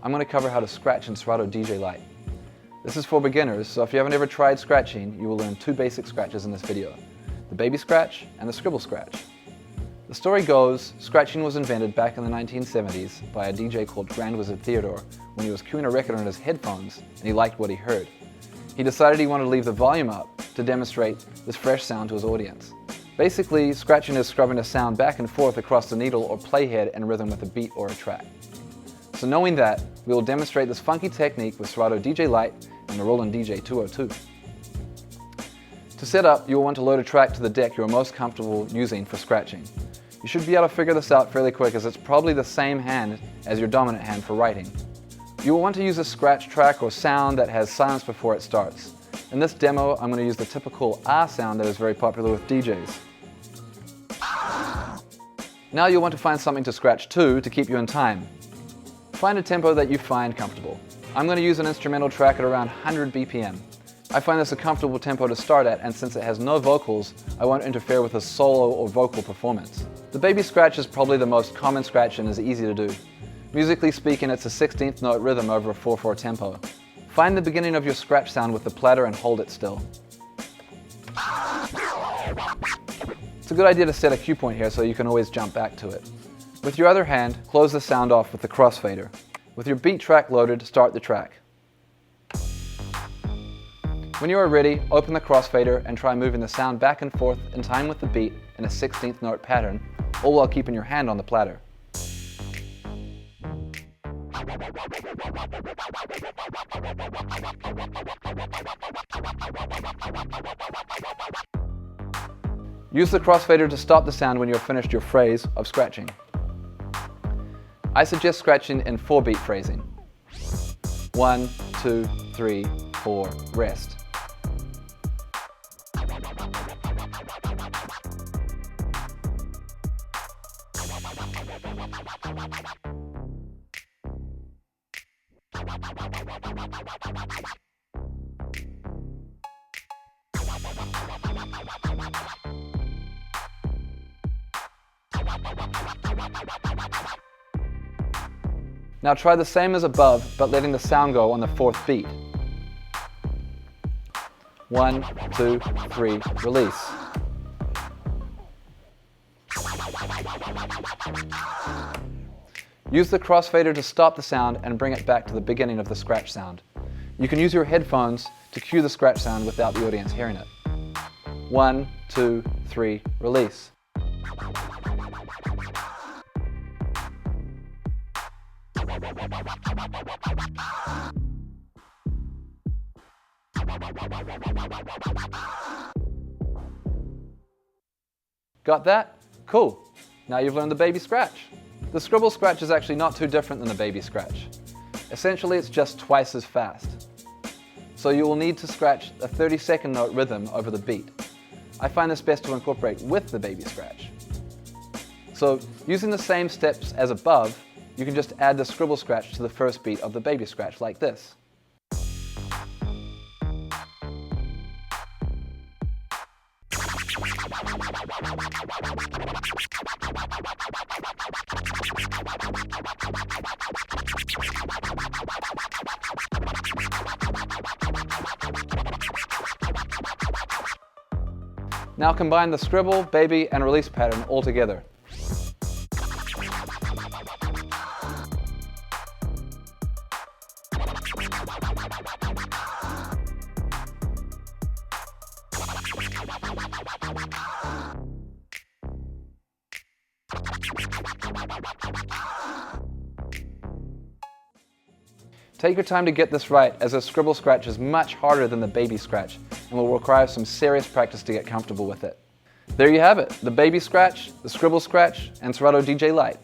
I'm going to cover how to scratch in Serato DJ Lite. This is for beginners, so if you haven't ever tried scratching, you will learn two basic scratches in this video: the baby scratch and the scribble scratch. The story goes, scratching was invented back in the 1970s by a DJ called Grand Wizard Theodore when he was queuing a record on his headphones and he liked what he heard. He decided he wanted to leave the volume up to demonstrate this fresh sound to his audience. Basically, scratching is scrubbing a sound back and forth across the needle or playhead in rhythm with a beat or a track. So knowing that, we will demonstrate this funky technique with Serato DJ Lite and the Roland DJ 202. To set up, you will want to load a track to the deck you are most comfortable using for scratching. You should be able to figure this out fairly quick, as it's probably the same hand as your dominant hand for writing. You will want to use a scratch track or sound that has silence before it starts. In this demo, I'm going to use the typical ah sound that is very popular with DJs. Now you'll want to find something to scratch to keep you in time. Find a tempo that you find comfortable. I'm going to use an instrumental track at around 100 BPM. I find this a comfortable tempo to start at, and since it has no vocals, I won't interfere with a solo or vocal performance. The baby scratch is probably the most common scratch and is easy to do. Musically speaking, it's a 16th note rhythm over a 4/4 tempo. Find the beginning of your scratch sound with the platter and hold it still. It's a good idea to set a cue point here so you can always jump back to it. With your other hand, close the sound off with the crossfader. With your beat track loaded, start the track. When you are ready, open the crossfader and try moving the sound back and forth in time with the beat in a 16th note pattern, all while keeping your hand on the platter. Use the crossfader to stop the sound when you have finished your phrase of scratching. I suggest scratching in 4-beat phrasing. 1, 2, 3, 4, rest. Now try the same as above, but letting the sound go on the 4th beat. 1, 2, 3, release. Use the crossfader to stop the sound and bring it back to the beginning of the scratch sound. You can use your headphones to cue the scratch sound without the audience hearing it. 1, 2, 3, release. Got that? Cool. Now you've learned the baby scratch. The scribble scratch is actually not too different than the baby scratch. Essentially, it's just twice as fast. So you will need to scratch a 32nd note rhythm over the beat. I find this best to incorporate with the baby scratch. So using the same steps as above, you can just add the scribble scratch to the first beat of the baby scratch like this. Now combine the scribble, baby, and release pattern all together. Take your time to get this right, as a scribble scratch is much harder than the baby scratch and will require some serious practice to get comfortable with it. There you have it, the baby scratch, the scribble scratch, and Serato DJ Lite.